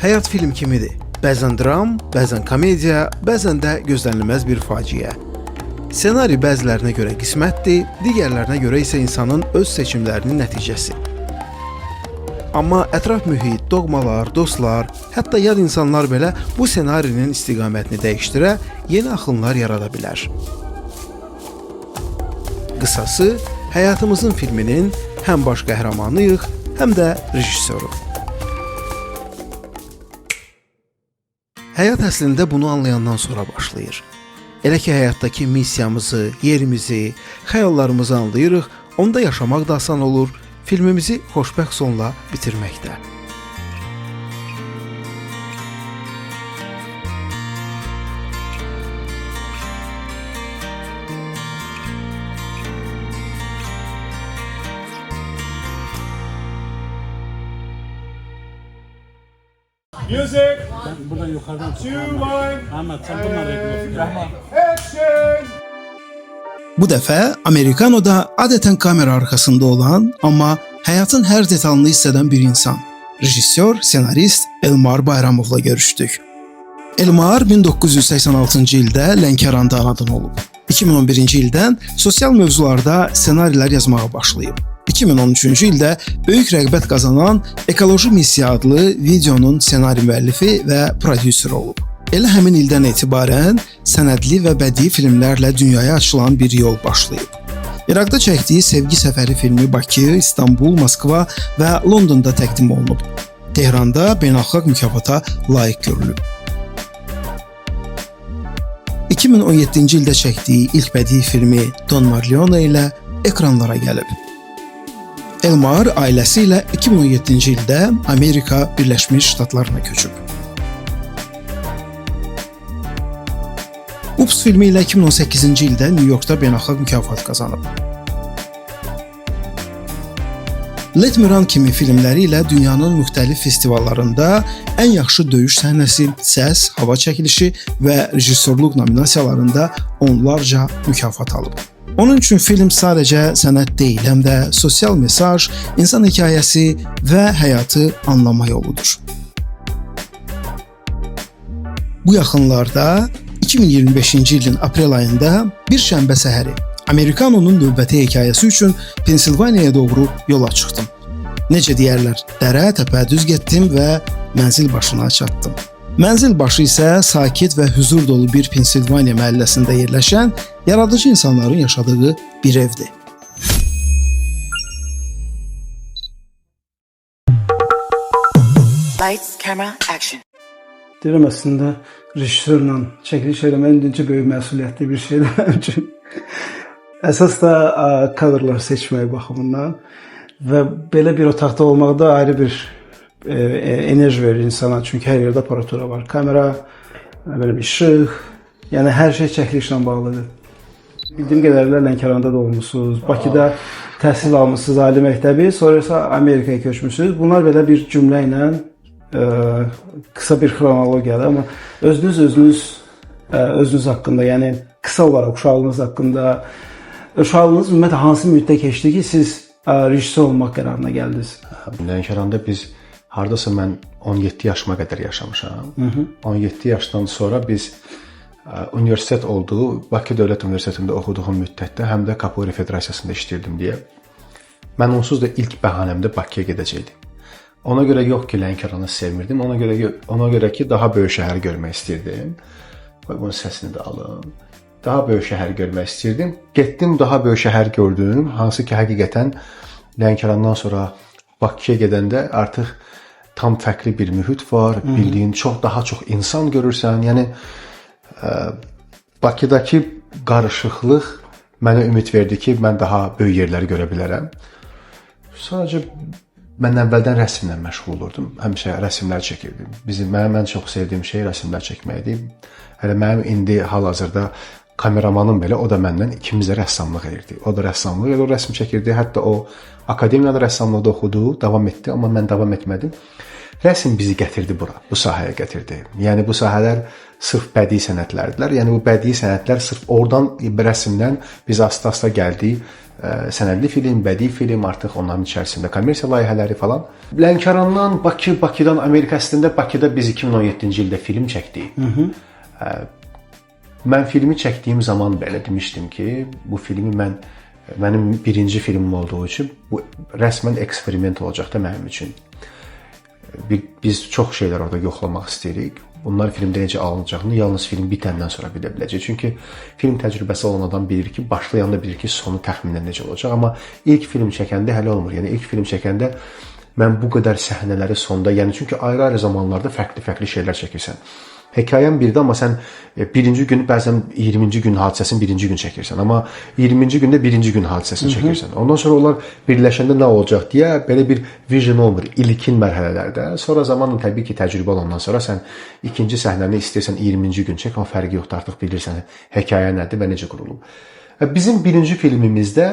Həyat film kimidir. Bəzən dram, bəzən komediya, bəzən də gözlənilməz bir faciə. Ssenari bəzilərinə görə qismətdir, digərlərinə görə isə insanın öz seçimlərinin nəticəsi. Amma ətraf mühit, doğmalar, dostlar, hətta yad insanlar belə bu ssenarinin istiqamətini dəyişdirə, yeni axınlar yarada bilər. Qısası, həyatımızın filminin həm baş qəhrəmanıyıq, həm də rejissoru. Həyat əslində bunu anlayandan sonra başlayır. Elə ki, həyatdakı missiyamızı, yerimizi, xəyallarımızı anlayırıq, onda yaşamaq da asan olur, filmimizi xoşbəxt sonla bitirməkdə. Music. Ben buradan yukarıdan Two line. Ahmet sen bunları yapıyorsun. Action. Bu dəfə Amerikanoda adətən kamera arxasında olan, amma həyatın hər detalını hiss edən bir insan, rejissor, senarist Elmar Bayramovla görüşdük. Elmar 1986-cı ildə Lənkəranda anadan olub. 2011-ci ildən sosial mövzularda ssenarilər yazmağa başlayıb. 2013-cü ildə böyük rəğbət qazanan Ekoloji Missiya adlı videonun ssenari müəllifi və prodüseri olub. Elə həmin ildən etibarən sənədli və bədii filmlərlə dünyaya açılan bir yol başlayıb. İraqda çəkdiyi Sevgi Səfəri filmi Bakı, İstanbul, Moskva və Londonda təqdim olunub. Tehranda beynəlxalq mükafata layiq görülüb. 2017-ci ildə çəkdiyi ilk bədii filmi Don Marleone ilə ekranlara gəlib. Elmar ailəsi ilə 2017-ci ildə Amerika Birləşmiş Ştatlarına köçüb. Ups filmi ilə 2018-ci ildə New Yorkda beynəlxalq mükafat qazanıb. Let Me Run kimi filmləri ilə dünyanın müxtəlif festivallarında ən yaxşı döyüş səhnəsi, səs, hava çəkilişi və rejissorluq nominasiyalarında onlarca mükafat alıb. Onun üçün film sadəcə sənət deyil, həm də sosial mesaj, insan hekayəsi və həyatı anlama yoludur. Bu yaxınlarda 2025-ci ilin aprel ayında bir şənbə səhəri Amerikanonun növbəti hekayəsi üçün Pensilvaniyaya doğru yola çıxdım. Necə deyərlər, dərə, təpə düz getdim və mənzil başına çatdım. Mənzil başı isə sakit və hüzur dolu bir Pensilvaniya məhəlləsində yerləşən yaradıcı insanların yaşadığı bir evdir. Lights, camera, action. Deyirəm əslində rejissorla çəkiliş eləmək öncə böyük məsuliyyətli bir şeydir mənim üçün. Əsas da kadrlar seçmək baxımından və belə bir otaqda olmaqda ayrı bir enerji verir insana. Çünki hər yerdə aparatura var. Kamera, belə bir işıq, yəni hər şey çəkilişlə bağlıdır. Bildiyim qədərilə Lənkəranda da olmusunuz, Bakıda təhsil almışsınız, ali məktəbi, sonra isə Amerikaya köçmüsünüz. Bunlar belə bir cümlə ilə qısa bir xronologiyadır, amma özünüz haqqında, yəni qısa olaraq uşaqlığınız haqqında, uşaqlığınız ümumiyyətlə hansı müddətdə keçdi ki, siz rejissor olmaq qərarına gəldiniz? Lənkəranda biz hardasa mən 17 yaşıma qədər yaşamışam. 17 yaşdan sonra biz universitet oldu, Bakı Dövlət Universitetində oxuduğum müddətdə həm də Kapori Federasiyasında işləyirdim deyə. Mən onsuz da ilk bəhanəmdə Bakıya gedəcəkdim. Ona görə yox ki, Lənkəranı sevmirdim. Ona görə ki, daha böyük şəhər görmək istirdim. Bunun səsini də alın. Daha böyük şəhər görmək istirdim. Getdim, daha böyük şəhər gördüm. Hansı ki, həqiqətən Lənkərandan sonra Bakıya gedəndə artıq tam fərqli bir mühit var. Bildiyin daha çox insan görürsən. Yəni Bakıdakı qarışıqlıq mənə ümid verdi ki, mən daha böyük yerləri görə bilərəm. Sadəcə mən əvvəldən rəsmlə məşğul olurdum. Həmişə rəsmlər çəkirdim. Mənim ən çox sevdiyim şey rəsmlər çəkməkdir. Hələ mənim indi hal-hazırda kameramanım belə, o da məndən ikimiz də rəssamlıq edirdi. O da rəssamlıq edir, o rəsm çəkirdi. Hətta o akademiyada rəssamlıqda oxudu, davam etdi, amma mən davam etmədim. rəsm bizi gətirdi bura, bu sahəyə gətirdi. Yəni bu sahələr sırf bədii sənətlərdir. Yəni bu bədii sənətlər sırf oradan rəsmdən biz asta-asta gəldik. Sənədli film, bədii film, artıq onların içərisində kommersiya layihələri falan. Lənkərandan Bakı, Bakıdan Amerika, əslində Bakıda biz 2017-ci ildə film çəkdik. Mən filmi çəkdiyim zaman belə demişdim ki, bu filmi mənim birinci filmim olduğu üçün bu rəsmən eksperiment olacaq da mənim üçün. Biz çox şeylər orada yoxlamaq istəyirik. Bunlar filmdə necə alınacağını yalnız film bitəndən sonra bilə biləcək. Çünki film təcrübəsi olan adam bilir ki, başlayanda bilir ki, sonu təxminən necə olacaq. Amma ilk film çəkəndə hələ olmur. Yəni ilk film çəkəndə mən bu qədər səhnələri sonda, yəni çünki ayrı-ayrı zamanlarda fərqli-fərqli şeylər çəkirsən. Hekayəm birdə, amma sən birinci gün bəzən 20-ci gün hadisəsini birinci gün çəkirsən, amma 20-ci gündə birinci gün hadisəsini çəkirsən. Ondan sonra onlar birləşəndə nə olacaq deyə belə bir vision olmur ilkin mərhələlərdə. Sonra zamanla təbii ki, təcrübə olandan sonra sən ikinci səhnəni istəyirsən 20-ci gün çək, amma fərqi yoxdur, artıq bilirsən hekayə nədir və necə qurulub. Bizim birinci filmimizdə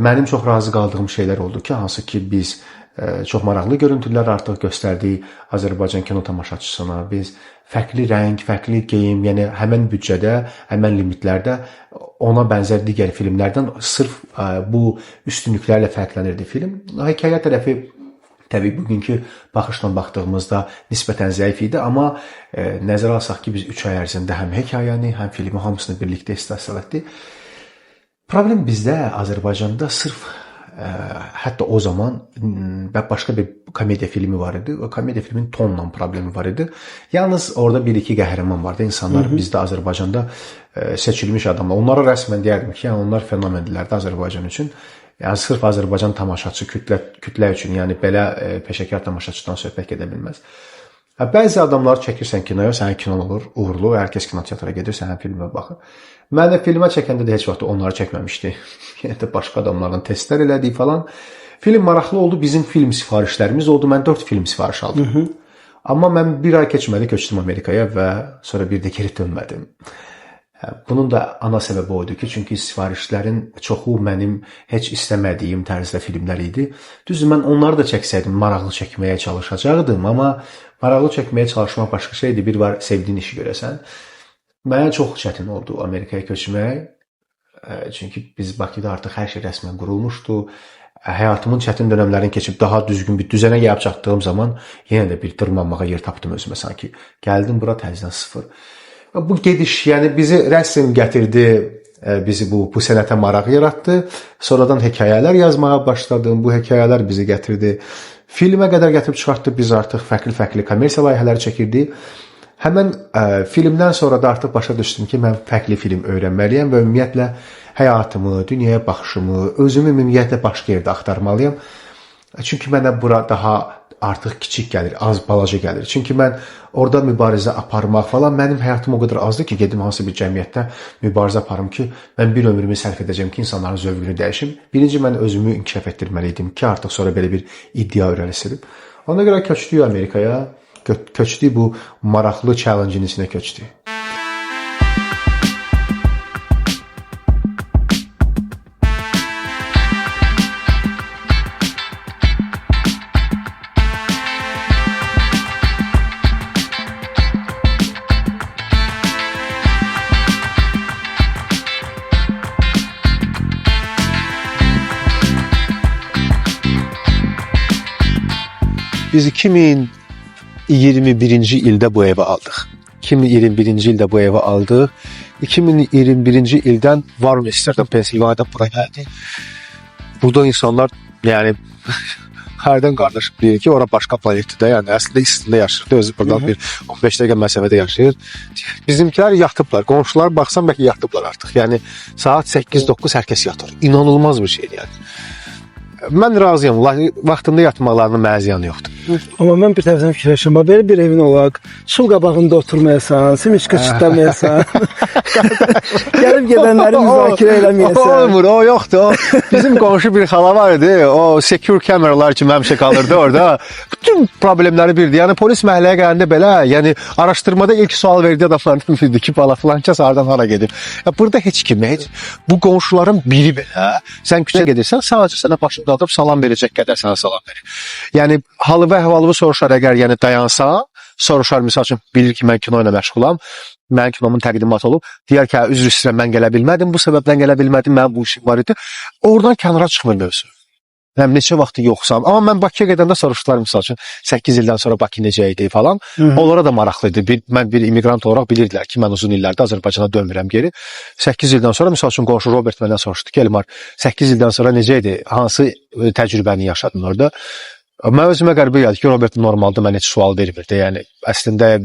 mənim çox razı qaldığım şeylər oldu ki, hansı ki biz çox maraqlı görüntülər artıq göstərdik Azərbaycan kino tamaşaçısına. Biz fərqli rəng, fərqli geyim, yəni həmin büdcədə, həmin limitlərdə ona bənzər digər filmlərdən sırf bu üstünlüklərlə fərqlənirdi film. Hekayə tərəfi təbii bugünkü baxışla baxdığımızda nisbətən zəif idi, amma nəzərə alsaq ki, biz 3 ay ərzində həm hekayəni, həm filmi hamısını birlikdə istehsal etdik. Problem bizdə Azərbaycanda sırf hətta o zaman başqa bir komediya filmi var idi. O komediya filmin tonla problemi var idi. Yalnız orada bir-iki qəhrəman vardı. İnsanlar bizdə Azərbaycanda seçilmiş adamlar. Onlara rəsmən deyərdim ki, yəni onlar fenomendirlərdi Azərbaycan üçün. Yəni sırf Azərbaycan tamaşaçı kütlə üçün, yəni belə peşəkar tamaşaçıdan söhbət gedə bilməz. Bəzi adamlar çəkirsən kinoya, sənin kinon olur, uğurlu, hər kəs kinoteatra gedir, sənin filmə baxır. Mən də filmə çəkəndə də heç vaxt onları çəkməmişdi. Yəni də başqa adamlardan testlər elədik falan. Film maraqlı oldu, bizim film sifarişlərimiz oldu. Mən 4 film sifariş aldım. Amma mən bir ay keçmədi, köçdüm Amerikaya və sonra bir də geri dönmədim. Bunun da ana səbəbi oydu ki, çünki sifarişlərin çoxu mənim heç istəmədiyim tərzdə filmlər idi. Düzdür, mən onları da çəksəydim, maraqlı çəkməyə çalışacaqdım, amma maraqlı çəkməyə çalışmaq başqa şeydir. Bir var, sevdiyin işi görəsən. Mənə çox çətin oldu Amerikaya köçmək. Çünki biz Bakıda artıq hər şey rəsmən qurulmuşdu. Həyatımın çətin dönəmlərini keçib daha düzgün bir düzənə gəlib çatdığım zaman yenə də bir dırmanmağa yer tapdım özümə sanki. Gəldim bura təzədən sıfır. Bu gediş, yəni bizi rəsm gətirdi, bizi bu sənətə maraq yaratdı. Sonradan hekayələr yazmağa başladım. Bu hekayələr bizi gətirdi. Filmə qədər gətirib çıxartdı. Biz artıq fərqli-fərqli kommersiya layihələri çəkirdik. Həmən filmdən sonra da artıq başa düşdüm ki, mən fərqli film öyrənməliyəm və ümumiyyətlə həyatımı, dünyaya baxışımı, özümü ümumiyyətlə başqa yerdə axtarmalıyam. Çünki mənə bura daha artıq kiçik gəlir, az balaca gəlir. Çünki mən orada mübarizə aparmaq falan, mənim həyatım o qədər azdır ki, gedim hansı bir cəmiyyətdə mübarizə aparım ki, mən bir ömrümü sərf edəcəm ki, insanların zövqünü dəyişim. Birinci mən özümü inkişaf etdirməliydim ki, artıq sonra belə bir iddia öyrənisirib. Ona görə köçdük Amerikaya. Köçdük, bu maraqlı challenge-in içinə köçdük. Biz 2021-ci ildə bu evi aldıq. 2021-ci ildə bu evi aldıq. 2021-ci ildən Warminsterdən Pensilvaniyada bura gəldik. Burada insanlar, yəni hərdən qardaşım deyir ki, ora başqa planetdə, yəni əslində istində yaşayır. Özü buradan bir 15 dəqiqə məsafədə yaşayır. Bizimkilər yatıblar. Qonşular baxsan bəlkə yatıblar artıq. Yəni saat 8-9 hər kəs yatır. İnanılmaz bir şeydir yəni. Mən razıyam. Vaxtında yatmaqlarının mənə ziyanı yoxdur. Amma mən bir tərəfdən fikirləşirəm, belə bir evin olaraq sul qabağında oturmayasan, simiçka çıtlamayasan, gəlib gedənləri müzakirə eləməyəsən. Olmur, o yoxdur. O, bizim qonşu bir xala var idi, o secure kameralar kimi həmişə qalırdı orada. Bütün problemləri bildi. Yəni polis məhəlləyə gələndə belə, yəni araşdırmada ilk sual verdiyi adamlardan biridir ki, bala filankəs hardan hara gedir. Ya burada heç kim, bu qonşuların biri belə. Sən küçəyə gedirsən, sadəcə sənə başını qaldırıb salam verəcək qədər sənə salam verir. Yəni halı halımı əhvalımı soruşar əgər yəni dayansa, soruşar misal üçün bilir ki mən kino ilə məşğulam. Mənim kinomun təqdimatı olub. Deyər ki, üzr istəyirəm mən gələ bilmədim, bu səbəbdən gələ bilmədim, mənim bu işim var idi. Oradan kənara çıxmır mövzu. Həm neçə vaxtı yoxsam. Amma mən Bakıya gedəndə soruşdular misal üçün 8 ildən sonra Bakı necə idi falan. Onlara da maraqlı idi. Mən bir immiqrant olaraq bilirdilər ki, mən uzun illərdə Azərbaycana dönmürəm geri. 8 ildən sonra misal üçün qonşu Robert məndən soruşdu ki, Elmar, 8 ildən sonra necə idi? Hansı təcrübəni yaşadın orada? Mən özümə qəribə gəldi ki, Robert normalda mənə heç sual vermirdi. Yəni əslində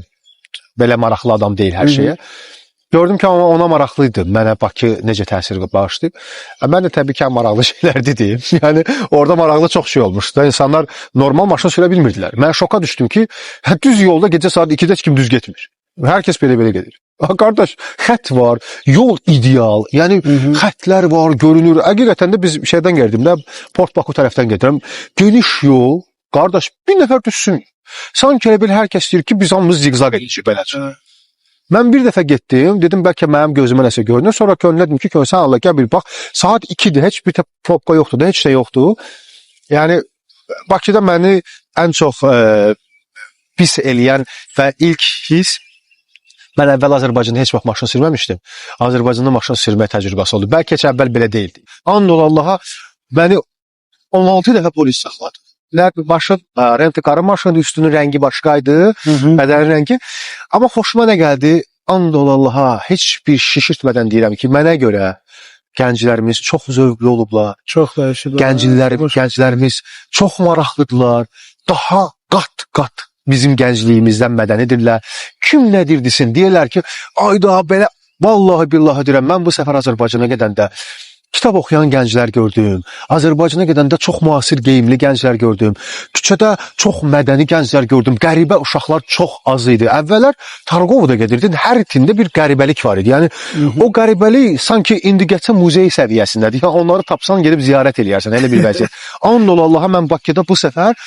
belə maraqlı adam deyil hər şeyə. Gördüm ki, ona maraqlıydı. Mənə Bakı necə təsir bağışlayıb. Mən də təbii ki, maraqlı şeylər dedim. Yəni orada maraqlı çox şey olmuşdu. İnsanlar normal maşın sürə bilmirdilər. Mən şoka düşdüm ki, düz yolda gecə saat 2-də heç kim düz getmir. Hər kəs belə gedir. Qardaş, xətt var, yol ideal. Yəni xəttlər var, görünür. Həqiqətən də biz şeydən gəldim də, Port Baku tərəfdən gedirəm. Geniş yol. Qardaş, bir nəfər düşsün. Sanki elə bil hər kəs deyir ki, biz hamımız ziqzaq edirik beləcə. Mən bir dəfə getdim, dedim bəlkə mənim gözümə nəsə görünür. Sonra könlədim ki, sən Allah gəl bir bax, saat 2-dir, heç bir probka yoxdur, heç şey yoxdur. Yəni Bakıda məni ən çox pis eləyən və ilk his, mən əvvəl Azərbaycanda heç vaxt maşın sürməmişdim. Azərbaycanda maşın sürmək təcrübəsi oldu. Bəlkə heç əvvəl belə deyildi. And ol Allaha, məni 16 dəfə polis saxladı. Maşın, rent-a-carın maşınının üstünün rəngi başqaydı, bədənin rəngi. Amma xoşuma nə gəldi? And ol Allaha, heç bir şişirtmədən deyirəm ki, mənə görə gənclərimiz çox zövqlü olublar. Çox dəyişib. Gənclərimiz çox maraqlıdırlar. Daha qat-qat bizim gəncliyimizdən mədənidirlər. Kim nə dirdisin? Deyirlər ki, ayda belə, vallahi billahi deyirəm, mən bu səfər Azərbaycana gedəndə kitab oxuyan gənclər gördüm. Azərbaycana gedəndə çox müasir geyimli gənclər gördüm. Küçədə çox mədəni gənclər gördüm. Qəribə uşaqlar çox az idi. Əvvəllər Targovda gedirdin, hər itində bir qəribəlik var idi. Yəni o qəribəlik sanki indiqəcə muzey səviyyəsindədir. Yəni onları tapsan gedib ziyarət eləyərsən, elə bir vəziyyət. And ol Allaha, mən Bakıda bu səfər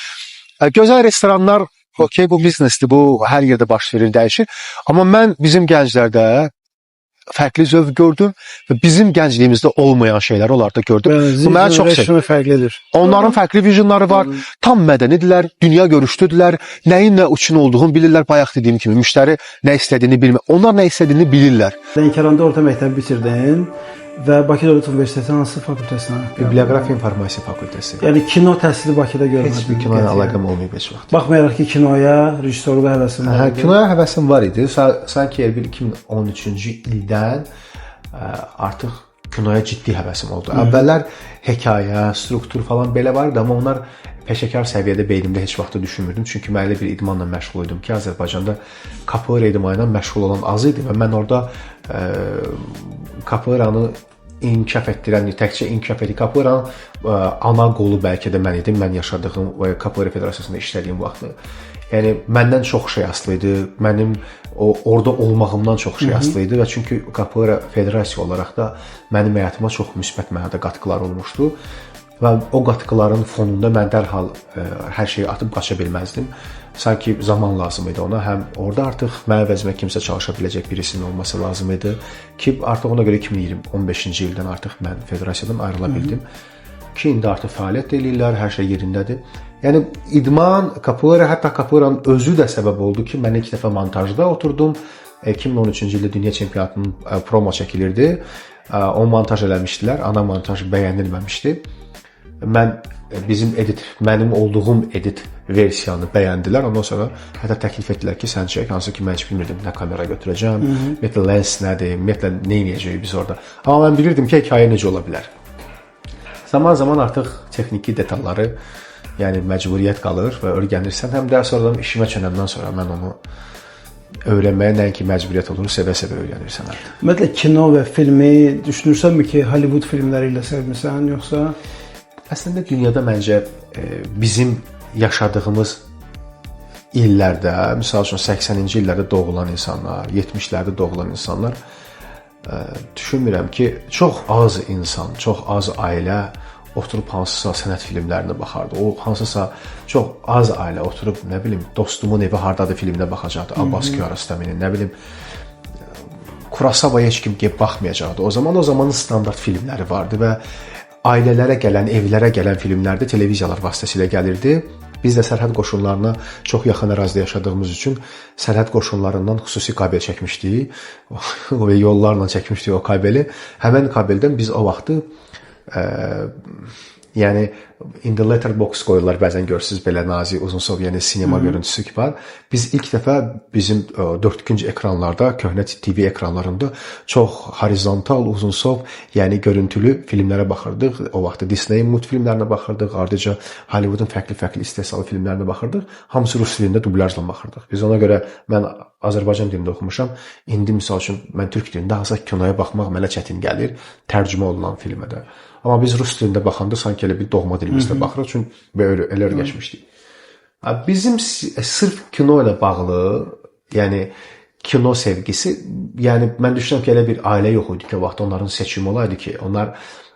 gözəl restoranlar, okey, bu biznesdir, bu hər yerdə baş verir, dəyişir. Amma mən bizim gənclərdə fərqli zövq gördüm və bizim gəncliyimizdə olmayan şeylər onlarda gördüm. Bu mənə çox fərqlidir. Onların fərqli vizyonları var, tam mədənidirlər, dünya görüşlüdürlər, nəyin nə üçün olduğunu bilirlər. Bayaq dediyim kimi, müştəri nə istədiyini bilmir. Onlar nə istədiyini bilirlər. Lənkəranda orta məktəbi bitirdin və Bakı Dövlət Universitetinin hansı fakültəsinə? Bibliografiya informasiya fakültəsi. Yəni kino təhsili Bakıda görmədin? Heç bir kinoya əlaqəm olmayıb heç vaxt. Baxmayaraq ki, kinoya, rejissorluğa həvəsin var idi. Kinoya həvəsim var idi. Sanki 2013-cü ildən artıq kinoya ciddi həvəsim oldu. Əvvəllər hekayə, struktur falan belə var idi, amma onlar peşəkar səviyyədə beynimdə heç vaxt düşünmürdüm. Çünki mən elə bir idmanla məşğul idim ki, Azərbaycanda kapoeira idmanı ilə məşğul olan az idi və mən orada kapoeiranı inkişaf etdirən, təkcə inkişaf edir. Kapoeiranın ana qolu bəlkə də mən idim. Mən yaşadığım və Kapoeira Federasiyasında işlədiyim vaxtı. Yəni məndən çox şey asılı idi. Mənim orada olmağımdan çox şey asılı idi və çünki Kapoeira Federasiya olaraq da mənim həyatıma çox müsbət mənada qatqılar olmuşdu. Və o qatqıların fonunda mən dərhal hər şeyi atıb qaça bilməzdim. Sanki zaman lazım idi ona. Həm orada artıq mənə vəzifə kimsə çalışa biləcək birisinin olması lazım idi ki, artıq ona görə 2015-ci ildən artıq mən federasiyadan ayrıla bildim. Ki, indi artıq fəaliyyət eləyirlər, hər şey yerindədir. Yəni idman, kapoeira, hətta kapoeiranın özü də səbəb oldu ki, mən ilk dəfə montajda oturdum. 2013-cü ildə dünya çempionatının promo çəkilirdi. O montaj eləmişdilər. Ana montaj bəyənilməmişdi. Mənim olduğum edit versiyanı bəyəndilər. Ondan sonra hətta təklif etdilər ki, sən çək, hansı ki mən heç bilmirdim nə kamera götürəcəm, ümumiyyətlə lens nədir, ümumiyyətlə nə edəcəyik biz orada. Amma mən bilirdim ki, hekayə necə ola bilər. Zaman-zaman artıq texniki detalları, yəni məcburiyyət qalır və öyrənirsən. Həm də sonradan işimə çönəndən sonra mən onu öyrənməyə nəinki məcburiyyət olur, sevə-sevə öyrənirsən artıq. Ümumiyyətlə kino və filmi düşünürsənmi ki, Hollywood filmləri ilə sevmisən, yoxsa? Əslində dünyada məncə bizim yaşadığımız illərdə, misal üçün 80-ci illərdə doğulan insanlar, 70-lərdə doğulan insanlar düşünmürəm ki, çox az insan, çox az ailə oturub hansısa sənət filmlərinə baxardı. O hansısa çox az ailə oturub, nə bilim, Dostumun evi hardadır filminə baxacaqdı. Abbas Kiarostami'nin, nə bilim, Kurosava'ya heç kim gəlib baxmayacaqdı. O zamanın standart filmləri vardı və ailələrə gələn, evlərə gələn filmlərdə televiziyalar vasitəsilə gəlirdi Biz də sərhəd qoşunlarına çox yaxın ərazidə yaşadığımız üçün sərhəd qoşunlarından xüsusi kabel çəkmişdik. O yollarla çəkmişdik o kabeli. Həmin kabeldən biz o vaxtı yəni in the letterbox qoyurlar, bəzən görürsüz belə nazik uzunsov, yəni sinema görüntüsü ki var. Biz ilk dəfə bizim 4-cü ekranlarda, köhnə TV ekranlarında çox horizontal, uzunsov, yəni görüntülü filmlərə baxırdıq. O vaxt Disney multfilmlərinə baxırdıq, ardınca Hollywoodun fərqli-fərqli istehsalı filmlərinə baxırdıq. Hamısı rus dilində dublyajla baxırdıq. Biz ona görə mən Azərbaycan dilində oxumuşam. İndi misal üçün mən türk dilində hansısa kinoya baxmaq mənə çətin gəlir, tərcümə olunan filmə də. Amma biz rus dilində baxanda sanki elə bir doğma dilimizdə baxırıq, çünki belə elə öyrəşmişdik. Bizim sırf kino ilə bağlı, yəni kino sevgisi, yəni mən düşünürəm ki, elə bir ailə yox idi ki, o vaxt onların seçimi olaydı ki, onlar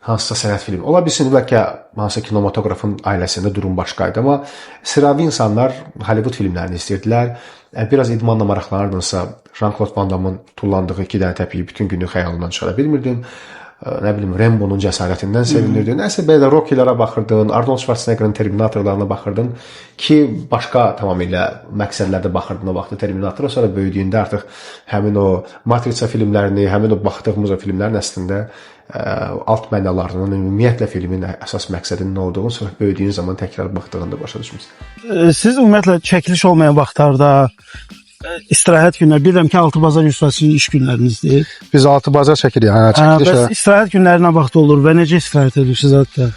hansısa sənət filmi. Ola bilsin, bəlkə hansısa kinematografın ailəsində durum başqaydı, amma sıravi insanlar Hollywood filmlərini istəyirdilər. Biraz idmanla maraqlanırdınsa, Jean-Claude Van Damme'ın tullandığı 2 dənə təpiyi bütün günü xəyalından çıxara bilmirdin. Nə bilim, Rambo'nun cəsarətindən sevinirdin. Nəsə belə Rocky-lərə baxırdın, Arnold Schwarzenegger'in Terminatorlarına baxırdın ki, başqa tamamilə məqsədlərdə baxırdın o vaxtda Terminatora. Sonra böyüdüyündə artıq həmin o Matriça filmlərini, həmin o baxdığımız o filmlərin əslində alt mənalarının, ümumiyyətlə filmin əsas məqsədinin nə olduğunu sonra böyüdüyün zaman təkrar baxdığında başa düşmüsən. Siz ümumiyyətlə çəkiliş olmayan vaxtlarda istirahət günləri, bilirəm ki, 6 bazar Yusufasının iş günlərinizdir. Biz 6 bazar çəkirik. Çəkiliş. Bəs istirahət günlərinə vaxt olur və necə istirahət edirsiniz hətta?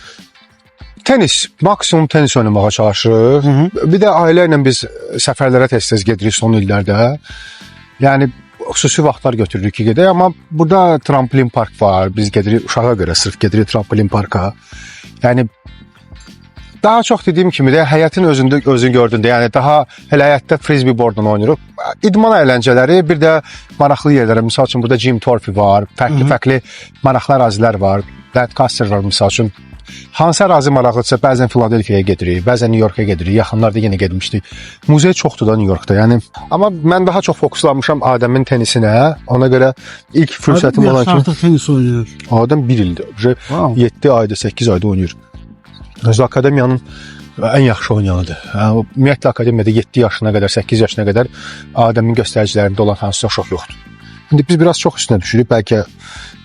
Tenis, maksimum tenis oynamağa çalışırıq. Bir də ailə ilə biz səfərlərə tez-tez gedirik son illərdə. Yəni xüsusi vaxtlar götürürük ki, gedək, amma burada trampolin park var. Biz gedirik uşağa görə sırf gedirik trampolin parka. Yəni daha çox dediyim kimi də həyətin özünü gördündə, yəni daha elə həyətdə frisbee boardla oynayırıq. İdman əyləncələri, bir də maraqlı yerlərə, misal üçün burada Jim Thorpe var, fərqli maraqlı ərazilər var, Lancaster var misal üçün. Hansı ərazi maraqlıdırsa, bəzən Filadelfiyaya gedirik, bəzən New York'a gedirik, yaxınlarda yenə getmişdik. Muzey çoxdur da New York'da, yəni. Amma mən daha çox fokuslanmışam Adəmin tenisinə, ona görə ilk fürsətim olan ki... Artıq tenis oynayır. Adəm 1 ildir, 7 ayda, 8 ayda oynayır. Özü akademiyanın ən yaxşı oynayanıdır. Ümumiyyətlə akademiyada 7 yaşına qədər, 8 yaşına qədər Adəmin göstəricilərində olan hansısa uşaq yoxdur. İndi biz biraz çox üstünə düşürük, bəlkə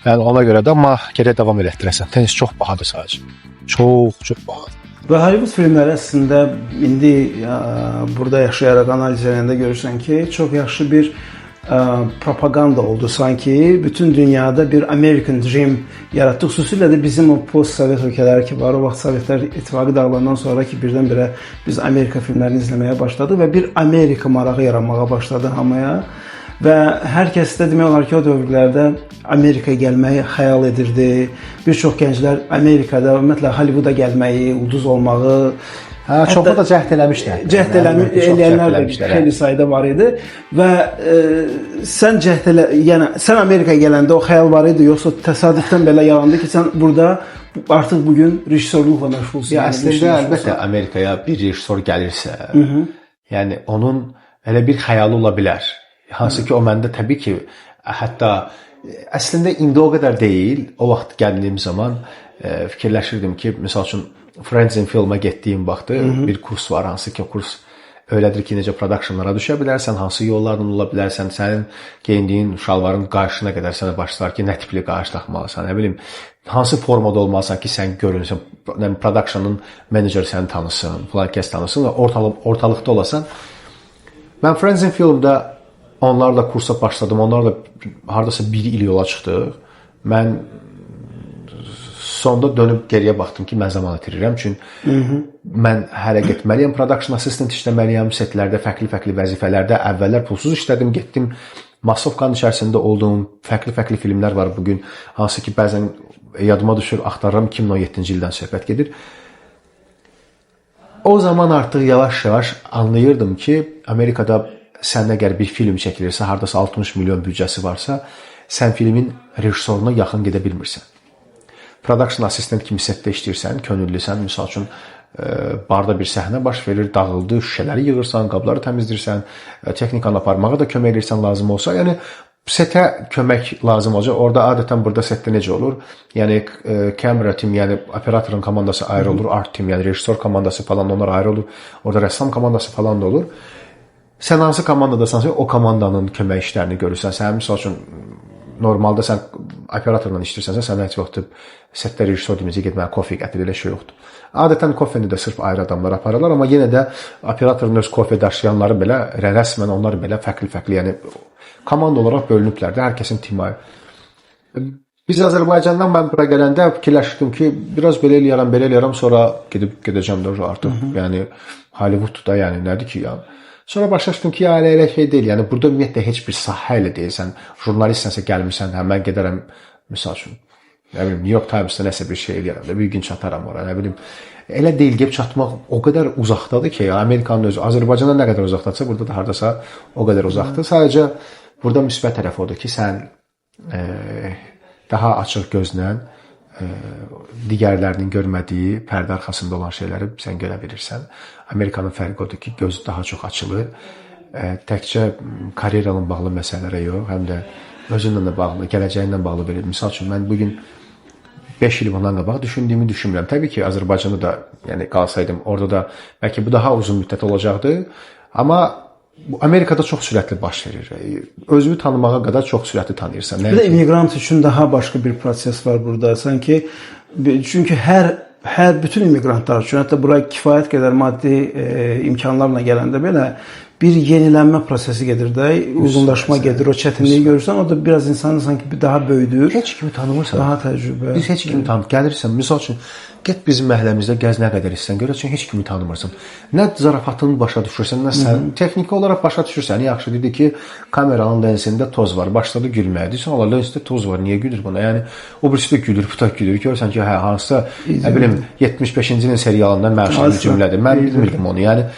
yəni ona görə də, amma gərək davam elətdirəsən. Tenis çox bahadır sadəcə. Çox bahadır. Və Hollywood filmləri əslində indi burada yaşayaraq analiz edəndə görürsən ki, çox yaxşı bir propaganda oldu. Sanki bütün dünyada bir American Dream yaratdı. Xüsusilə də bizim o post-sovet ölkələri ki var, o vaxt Sovetlər İttifaqı dağılandan sonra ki birdən-birə biz Amerika filmlərini izləməyə başladıq və bir Amerika marağı yaranmağa başladı hamıya. Və hər kəs də demək olar ki, o dövrlərdə Amerikaya gəlməyi xəyal edirdi. Bir çox gənclər Amerikada, ümumiyyətlə Hollivooda gəlməyi, ulduz olmağı, çoxu da cəhd eləmişlər. Cəhd eləyənlər də xeyli sayda var idi və sən yəni sən Amerikaya gələndə o xəyal var idi, yoxsa təsadüfdən belə yarandı ki, sən burada artıq bu gün rejissorluqla məşğulsun? Ya əslində əlbəttə Amerikaya bir rejissor gəlirsə, yəni onun elə bir xəyalı ola bilər. Hansı ki o məndə təbii ki, hətta əslində indi o qədər deyil. O vaxt gəldiyim zaman fikirləşirdim ki, məsəl üçün Friends in Film'a getdiyim vaxtı bir kurs var, hansı ki o kurs öyrədir ki, necə productionlara düşə bilərsən, hansı yollardan ola bilərsən, sənin geyindiyin şalvarın qarşına qədər sənə başlar ki, nə tipli qarşı taxmalısan, nə bilim, hansı formada olmalısan ki, sən görünsən, production'ın meneceri səni tanısın, falan kəs tanısın və ortalıqda olasan. Mən Friends in Film'da onlarla kursa başladım, onlarla hardasa 1 il yola çıxdıq. Mən sonda dönüb geriyə baxdım ki, mən zaman itirirəm. Çünki mən hələ getməliyəm, production assistant işləməliyəm, setlərdə fərqli-fərqli vəzifələrdə əvvəllər pulsuz işlədim, getdim. Masovkanın içərisində olduğum fərqli-fərqli filmlər var bugün, hansı ki, bəzən yadıma düşür, axtarıram, 2017-ci ildən söhbət gedir. O zaman artıq yavaş-yavaş anlayırdım ki, Amerikada sən əgər bir film çəkilirsə, hardasa 60 milyon büdcəsi varsa, sən filmin rejissoruna yaxın gedə bilmirsən. Production assistant kimi setdə işləyirsən, könüllüsən, misal üçün barda bir səhnə baş verir, dağıldı, şüşələri yığırsan, qabları təmizləyirsən, texnikanı aparmağa da kömək edirsən lazım olsa. Yəni setə kömək lazım olacaq. Orada adətən burada setdə necə olur? Yəni kamera tim, yəni operatorun komandası ayrı olur, art tim, yəni rejissor komandası falan onlar ayrı olur. Orada rəssam komandası falan da olur. Sən hansı komandadasansa o komandanın kömək işlərini görürsən. Sən məsəl üçün normalda sən operatorla işləyirsənsə, sən heç vaxt setdə rejissor deməyəcək, get mənə kofe gətir, elə şey yoxdur. Adətən kofeni də sırf ayrı adamlar aparırlar, amma yenə də operatorun öz kofe daşıyanları belə rəsmən onlar belə fərqli-fərqli, yəni komanda olaraq bölünüblər də, hər kəsin timi ayrı. Biz Azərbaycandan mən bura gələndə fikirləşdim ki, biraz belə eləyərəm, sonra gedəcəm də artıq. Yəni Hollywood da, yəni nədir ki, ya. Sonra başa düşdüm ki, ya elə şey deyil. Yəni burada ümumiyyətlə heç bir sahə ilə deyilsən, jurnalistsənsə gəlmirsən, mən gedərəm məsəl üçün, nə bilim, New York Times-da nəsə bir şey eləyərəm də, bir gün çataram ora, nə bilim. Elə deyil, gəlib çatmaq o qədər uzaqdadır ki, Amerikanın özü Azərbaycandan nə qədər uzaqdadsa, burada da hardasa o qədər uzaqdır. Sadəcə burada müsbət tərəf odur ki, sən daha açıq gözlə digərlərinin görmədiyi pərdə arxasında olan şeyləri sən görə bilirsən. Amerikanın fərqi odur ki, gözü daha çox açılır. Təkcə karyeranla bağlı məsələlərə yox, həm də özünlə də bağlı, gələcəyinlə bağlı belə. Misal üçün, mən bugün 5 il bundan qabaq düşündüyümü düşünmürəm. Təbii ki, Azərbaycanda da yəni qalsaydım, orada da bəlkə bu daha uzun müddət olacaqdı. Amma Amerikada çox sürətli baş verir. Özünü tanımağa qədər çox sürətli tanıyırsan. Bir də immiqrant üçün daha başqa bir proses var burada. Sanki çünki bütün immiqrantlar üçün, hətta bura kifayət qədər maddi imkanlarla gələndə belə bir yenilənmə prosesi gedir də, uzunlaşma gedir, o çətinliyi görürsən, o da biraz insanı sanki daha böyüdür. Heç kimi tanımırsan. Daha təcrübə. Biz heç kimi tanımır. Gəlirsən, misal üçün, get bizim məhəlləmizdə gəz nə qədər istəyirsən, görürsən, heç kimi tanımırsan. Nə zarafatını başa düşürsən, nə sən texniki olaraq başa düşürsən. Yaxşı, dedi ki, kameranın lensində toz var, başladı gülməyə. Deyirsən, Allah, lensdə toz var, niyə gülür buna? Yəni, o birisi də gülür, bu da gülür. Görürsən ki, hansısa, nə bilim, 75-ci ilin serialından məşhur bir cümlədir. Mən bilmirdim onu, yəni.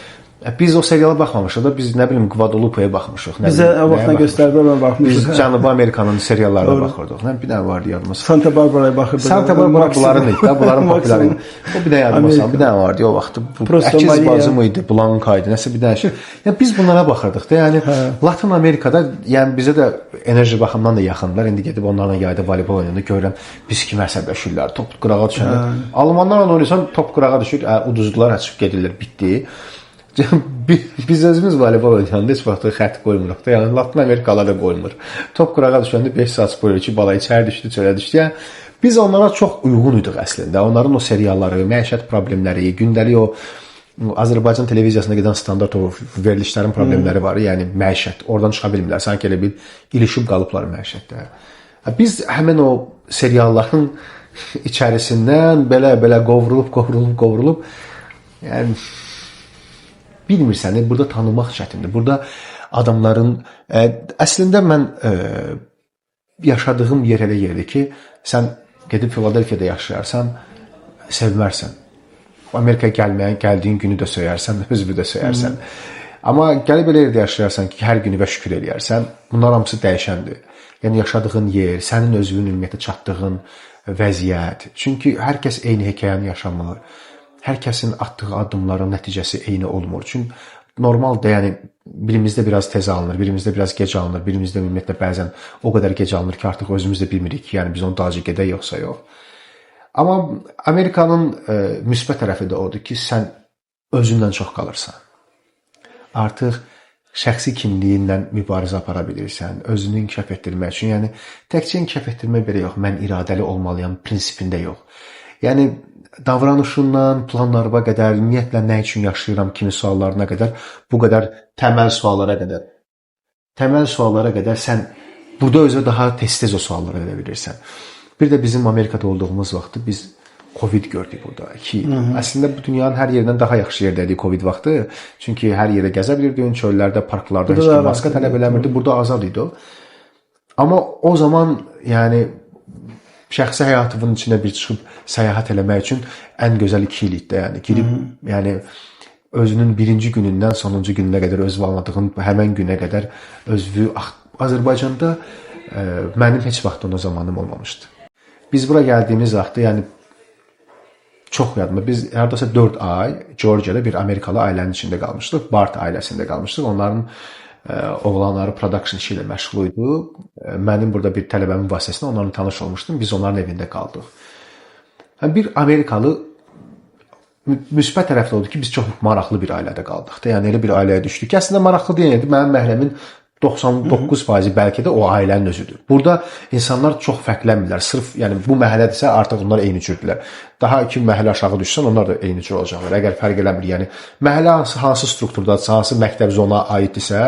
Biz o seriala baxmamışıq da, biz nə bilim Guadalupe-yə baxmışıq. Bizə o vaxtdan göstərdi, mən baxmışıq. Biz Cənubi Amerikanın seriallarına baxırdıq. Bir dənə vardı yadımız. Santa Barbara'ya baxırdıq. Santa Barbara bunların idi, bunların popüləri idi. O bir dənə yadımızdan, bir dənə vardı o vaxt. Əkiz bacım idi, Blanka idi, nəsə bir dənə şey. Yəni biz bunlara baxırdıq da, yəni Latin Amerikada, yəni bizə də enerji baxımından da yaxındılar. İndi gedib onlarla yayda voleybol oynayanda görürəm, biz kimi əsəbləşirlər, top qırağa düşəndə. Almanlarla oynayırsan, top qırağa düşür, uduzdular, açıb gedirlər, bitdi. Biz özümüz voleybol oynayanda heç vaxt xətt qoymuruq da, yəni Latin Amerikalılar da qoymur. Top qırağa düşəndə 5 saat qoyur ki, bala içəri düşdü, çölə düşdü. Yəni biz onlara çox uyğun idik əslində. Onların o serialları, məişət problemləri, gündəlik o Azərbaycan televiziyasında gedən standart o verilişlərin problemləri var, yəni məişət. Oradan çıxa bilmirlər. Sanki elə bir ilişib qalıblar məişətdə. Biz həmin o serialların içərisindən belə qovrulub, yəni bilmirsən, burada tanımaq çətindir. Burada adamların, əslində mən yaşadığım yer elə yerdir ki, sən gedib Filadelfiyada yaşayarsan, sevmərsən. Amerikaya gəldiyin günü də söyərsən, özünü də söyərsən. Amma gəlib elə yerdə yaşayarsan ki, hər günü və şükür eləyərsən, bunlar hamısı dəyişəndir. Yəni yaşadığın yer, sənin özünün ümumiyyətlə çatdığın vəziyyət. Çünki hər kəs eyni hekayəni yaşamır. Hər kəsin atdığı addımların nəticəsi eyni olmur. Çünki normaldır, yəni birimizdə biraz tez alınır, birimizdə biraz gec alınır, birimizdə ümumiyyətlə bəzən o qədər gec alınır ki, artıq özümüz də bilmirik ki, yəni biz onu dacı gedək yoxsa yox. Amma Amerikanın müsbət tərəfi də odur ki, sən özündən çox qalırsan. Artıq şəxsi kimliyinlə mübarizə apara bilirsən, özünü inkişaf etdirmək üçün, yəni təkcə inkişaf etdirmək belə yox, mən iradəli olmalıyam prinsipində yox. Yəni davranışından, planlarına qədər, ümumiyyətlə nə üçün yaşayıram kimi suallarına qədər, bu qədər təməl suallara qədər sən burada özə daha tez-tez o suallara verə bilirsən. Bir də bizim Amerikada olduğumuz vaxtı biz Covid gördük burada ki, əslində bu dünyanın hər yerindən daha yaxşı yerdəydik Covid vaxtı. Çünki hər yerə gəzə bilirdin, çöllərdə, parklarda heç kim maska tələb eləmirdi. Burada azad idi o. Amma o zaman, yəni şəxsi həyatımın içində bir çıxıb səyahət eləmək üçün ən gözəl 2 il idi. Yəni girib, yəni özünün birinci günündən sonuncu gününə qədər özünü almadığın həmin günə qədər özünü Azərbaycanda mənim heç vaxt ona zamanım olmamışdı. Biz bura gəldiyimiz vaxtı, yəni çox yadıma, biz hardasa 4 ay Georgia'da bir Amerikalı ailənin içində qalmışdıq. Bart ailəsində qalmışdıq. Onların oğlanları production işi ilə məşğul idi. Mənim burada bir tələbəmin vasitəsilə onlarla tanış olmuşdum. Biz onların evində qaldıq. Bir Amerikalı müsbət tərəfdə oldu ki, biz çox maraqlı bir ailədə qaldıq da. Yəni elə bir ailəyə düşdük ki, əslində maraqlı deyildi. Mənim məhləmin 99% bəlkə də o ailənin özüdür. Burada insanlar çox fərqlənmirlər. Sırf yəni bu məhəllədirsə artıq onlar eyni cürdürlər. Daha 2 məhəllə aşağı düşsən onlar da eyni cür olacaqlar. Əgər fərq eləmir, yəni məhəllə hansı strukturdadırsa, hansı məktəb zona aiddirsə,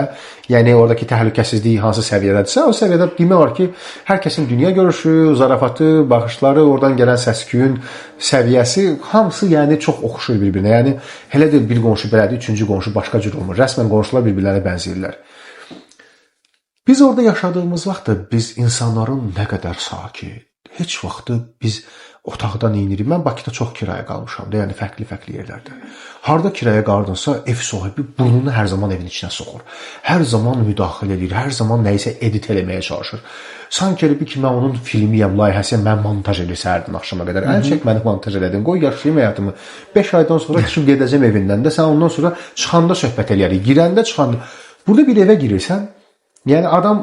yəni oradakı təhlükəsizlik hansı səviyyədədirsə, o səviyyədə demək olar ki, hər kəsin dünya görüşü, zarafatı, baxışları, oradan gələn səs-küyün səviyyəsi hamısı yəni çox oxşur bir-birinə. Yəni elə də bir qonşu belədir, üçüncü qonşu başqa cür olmur. Rəsmən qonşular bir-birlərinə bənzəyirlər. Biz orada yaşadığımız vaxtda biz insanların nə qədər sakit, heç vaxtı biz otaqdan inirik. Mən Bakıda çox kirayə qalmışam da, yəni fərqli yerlərdə. Harda kirayə qaldınsa, ev sahibi burnunu hər zaman evin içinə soxur. Hər zaman müdaxilə edir, hər zaman nəyisə edit eləməyə çalışır. Sanki elə bir ki, mən onun filmiyəm, layihəsiyəm, mən montaj edir səhərdən axşama qədər. Əl çək məni montaj elədin, qoy yaşayayım həyatımı. 5 aydan sonra çıxıb gedəcəm evindən də, sən ondan sonra çıxanda söhbət eləyərik. Girəndə, çıxanda. Burada bir evə girirsən, yəni adam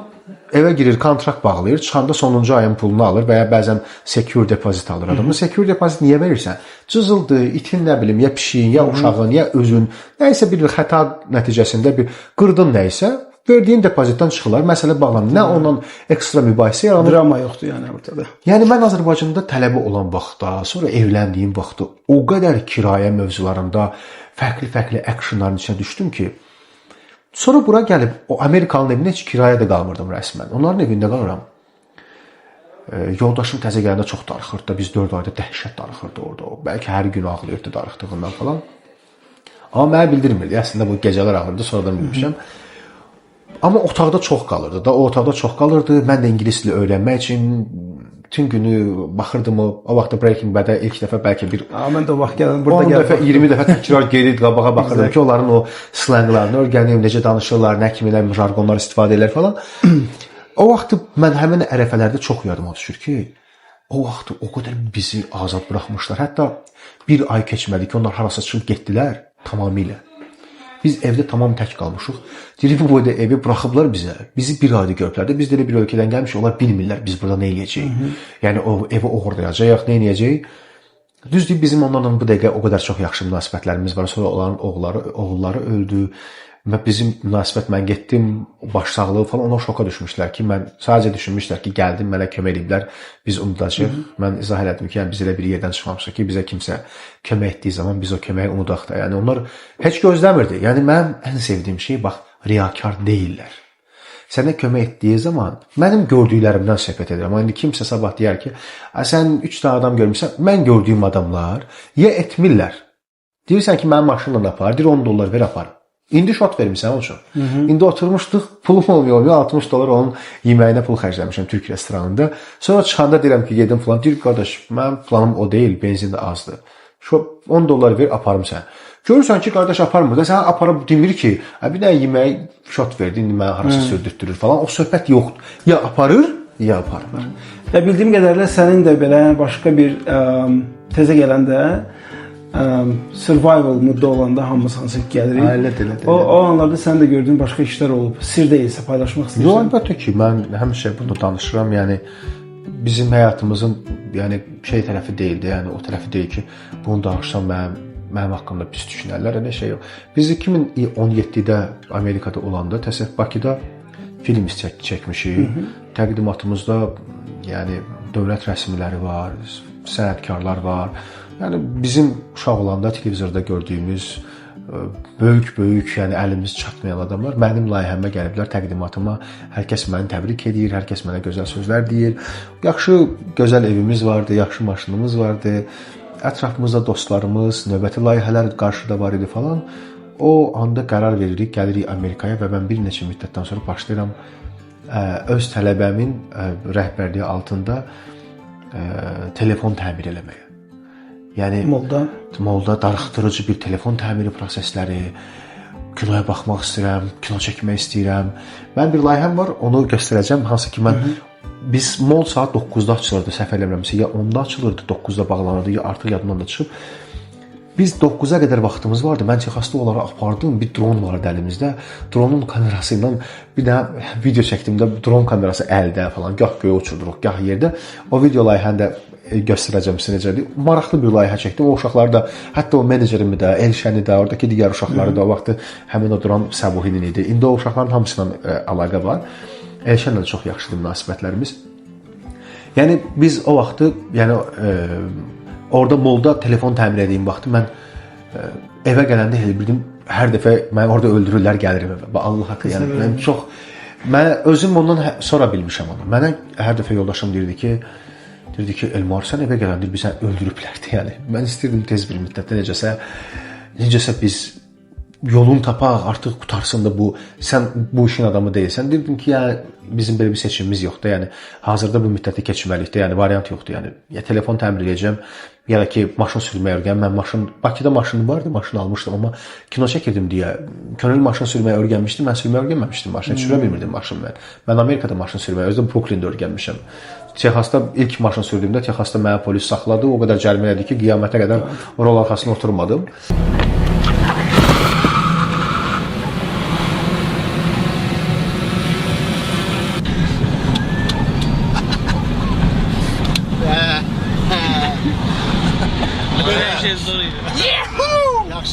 evə girir, kontrakt bağlayır, çıxanda sonuncu ayın pulunu alır və ya bəzən secure deposit alır adam. Secure deposit niyə verirsən? Cızıldı, itin nə bilim, ya pişiyin, ya uşağın, ya özün, nəyisə bir xəta nəticəsində bir qırdın nəyisə, verdiyin depozitdən çıxırlar, məsələ bağlanır. Nə ondan ekstra mübahisə yaranır? Drama yoxdur yəni ortada. Yəni mən Azərbaycanda tələbə olan vaxtda, sonra evləndiyim vaxtda o qədər kirayə mövzularında fərqli actionların içinə düşdüm ki, sonra bura gəlib o Amerikanın evində heç kirayə də qalmırdım rəsmən. Onların evində qalıram. Yoldaşım təzə gələndə çox darıxırdı da, biz 4 ayda dəhşət darıxırdı orada. Bəlkə hər gün ağlayırdı darıxdığından falan. Amma mənə bildirmirdi. Əslində bu gecələr ağırdı, sonradan bilmişəm. Amma otaqda çox qalırdı da, o otaqda çox qalırdı. Mən də ingilis dili öyrənmək üçün bütün günü baxırdım o vaxtda Breaking Bad-ə ilk dəfə bəlkə bir mən də o vaxt gəldim, burada 10 dəfə, 20 dəfə təkrar geri qabağa baxırdım ki, onların o slanglarını öyrənim, necə danışırlar, nə kimi jargonlar istifadə edirlər falan. O vaxt mən həmin ərəfələrdə çox yadıma düşür ki, o vaxt o qədər bizi azad buraxmışlar. Hətta bir ay keçmədi ki, onlar harasa çıxıb getdilər tamamilə. Biz evdə tamam tək qalmışıq. Deyir, bu boyda evi buraxıblar bizə. Bizi bir ayda görüblər də. Biz də elə bir ölkədən gəlmişik, onlar bilmirlər biz burada nə eləyəcəyik. Yəni o evi oğurlayacağıq, nə eləyəcəyik. Düzdür, bizim onlarla bu dəqiqə o qədər çox yaxşı münasibətlərimiz var. Sonra onların oğulları öldü. Və bizim münasibət, mən getdim, başsağlığı falan, ona şoka düşmüşlər ki, mən sadəcə düşünmüşlər ki, gəldim, mənə kömək ediblər, biz unudacaq. Mən izah elədim ki, yəni biz elə bir yerdən çıxmamışıq ki, bizə kimsə kömək etdiyi zaman biz o köməyi unudaq da. Yəni onlar heç gözləmirdi. Yəni mənim ən sevdiyim şey, bax, riyakar deyirlər. Sənə kömək etdiyi zaman mənim gördüklərimdən söhbət edirəm. İndi kimsə sabah deyər ki, sən 3 dənə adam görmüsən, mən gördüyüm adamlar ya etmirlər. Deyirsən ki, mənim maşınla apar, deyir $10 ver apar. İndi şot vermişsən onun üçün. İndi oturmuşduq, pulum olmuyor, $60 onun yeməyinə pul xərcləmişəm Türk restoranında. Sonra çıxanda deyirəm ki, yedim falan. Deyir, qardaş, mənim planım o deyil, benzin də azdır. $10 ver, aparım sən. Görürsən ki, qardaş aparmır da, sən aparıb demir ki, bir dənə yeməyi şot verdi, indi mənə harası sürdürtdürür falan. O söhbət yoxdur. Ya aparır, ya aparmır. Və bildiyim qədərilə sənin də belə başqa bir tezə gələndə survival mudda olanda hamımız hansı gəlirik. Elədir. O anlarda sən də gördüyün başqa işlər olub. Sir deyilsə paylaşmaq istəyirsən. Yox, əlbəttə ki, mən həmişə bunu danışıram. Yəni bizim həyatımızın yəni şey tərəfi deyildi. Yəni o tərəfi deyil ki, bunu danışsam mənim haqqımda pis düşünərlər, elə şey yox. Biz 2017-də Amerikada olanda təsəvvür Bakıda film çəkmişik. Təqdimatımızda yəni dövlət rəsmiləri var, sənətkarlar var. Yəni bizim uşaq olanda televizorda gördüyümüz böyük, yəni əlimiz çatmayan adamlar mənim layihəmə gəliblər, təqdimatıma. Hər kəs məni təbrik edir, hər kəs mənə gözəl sözlər deyir. Yaxşı, gözəl evimiz vardı, yaxşı maşınımız vardı. Ətrafımızda dostlarımız, növbəti layihələr qarşıda var idi falan. O anda qərar veririk, gəlirik Amerikaya və mən bir neçə müddətdən sonra başlayıram öz tələbəmin rəhbərliyi altında telefon təmir eləməyə. Yəni molda darıxdırıcı bir telefon təmiri prosesləri, kinoya baxmaq istəyirəm, kino çəkmək istəyirəm. Mən bir layihəm var, onu göstərəcəm. Hansı ki biz mol saat 9-da açılırdı, səhv eləmirəmsə, ya 10-da açılırdı, 9-da bağlanırdı, ya artıq yadımdan da çıxıb. Biz 9-a qədər vaxtımız vardı. Mən Texasda onları apardım. Bir dron vardı əlimizdə. Dronun kamerası ilə bir də video çəkdiyimdə dron kamerası əldə falan, gah göyə uçurduruq, gah yerdə. O video layihəni də göstərəcəm sizə necədir. Maraqlı bir layihə çəkdim. O uşaqlar da, hətta o menecerimi də, Elşəni də, oradakı digər uşaqları da o vaxtı həmin o duran Səbuhinin idi. İndi o uşaqların hamısıyla əlaqə var. Elşənlə də çox yaxşıdır münasibətlərimiz. Yəni biz o vaxtı, yəni orada molda telefon təmir edeyim vaxtı mən evə gələndə elə bildim, hər dəfə məni orada öldürürlər, gəlirim evə. Allah haqqı, yəni mən çox özüm ondan sonra bilmişəm onu. Mənə hər dəfə yoldaşım deyirdi ki, Elmar, sən evə gələndə bizə öldürüblərdi, yəni. Mən istirdim tez bir müddətdə necəsə biz yolunu tapaq, artıq qutarsın da bu, sən bu işin adamı deyilsən. Dedim ki, yəni bizim belə bir seçimimiz yoxdur, yəni hazırda bu müddəti keçməlikdə, yəni variant yoxdur, yəni ya telefon təmir edəcəm, ya da ki maşın sürməyə öyrənəm. Mən Bakıda maşınım vardı, maşın almışdım, amma kino çəkirdim deyə könül maşın sürməyə öyrənmişdim. Mən sürməyə öyrənməmişdim maşını, sürə bilmirdim maşını mən. Mən Amerikada maşın sürməyə, özüm Brooklyndə öyrənmişəm. Texasda ilk maşın sürdüyümdə Texasda mənə polis saxladı, o qədər cərimə elədi ki, qiyamətə qədər rol arxasına oturmadım.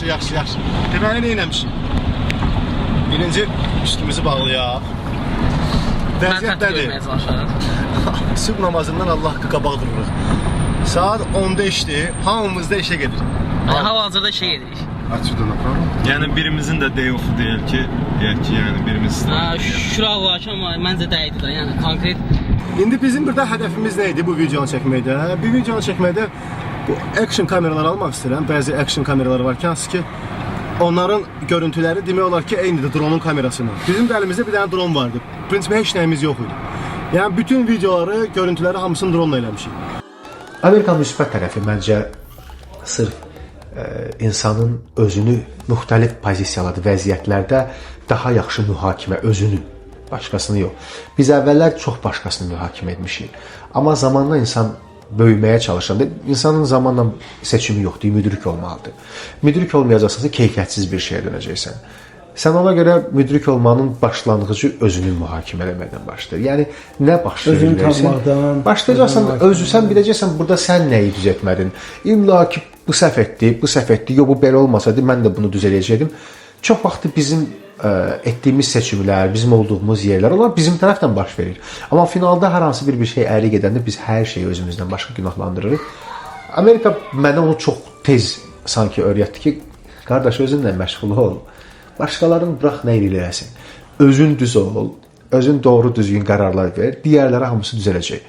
Yaxşı. Deməli nə eləmişik? Birinci üstümüzü bağlayaq. Vəziyyətdədir. Sübh namazından Allah haqqı qabaq dururuq. Saat 10-da işdir, hamımız da işə gedir. Hal-hazırda işə gedirik. Açıdan aparım. Yəni birimizin də day off deyil ki, yəni birimiz Şükür Allah'a ki, amma məncə dəydi də, yəni konkret. İndi bizim burada hədəfimiz nə idi bu videonu çəkməkdə? Bu videonu çəkməkdə bu action kameralar almaq istəyirəm. Bəzi action kameralar var ki, onların görüntüləri demək olar ki, eynidir dronun kamerasının. Bizim də əlimizdə bir dənə dron vardı. Prinsipə heç nəyimiz yox idi. Yəni bütün videoları, görüntüləri hamısını dronla eləmişik. Amerikanın müsbət tərəfi məncə sırf insanın özünü müxtəlif pozisiyalarda, vəziyyətlərdə daha yaxşı mühakimə, özünü, başqasını yox. Biz əvvəllər çox başqasını mühakimə etmişik. Amma zamanla insan böyüməyə çalışanda insanın zamanla seçimi yoxdur, müdrik olmalıdır. Müdrik olmayacaqsansa keyfiyyətsiz bir şeyə dönəcəksən. Sən ona görə müdrik olmanın başlanğıcı özünü mühakimə etməkdən başlayır. Yəni nə baş verirsən? Başlayacaqsan özü sən biləcəksən burada sən nəyi düz etmədin. İlla ki bu səhv etdi, yox bu belə olmasaydı mən də bunu düz eləyəcəkdim. Çox vaxt bizim etdiyimiz seçimlər, bizim olduğumuz yerlər, onlar bizim tərəfdən baş verir. Amma finalda hər hansı bir şey əyri gedəndə biz hər şeyi özümüzdən başqa günahlandırırıq. Amerika mənə onu çox tez sanki öyrətdi ki, qardaş özünlə məşğul ol. Başqalarını bırax nə eləsin. Özün düz ol, özün doğru düzgün qərarlar ver, digərləri hamısı düzələcək.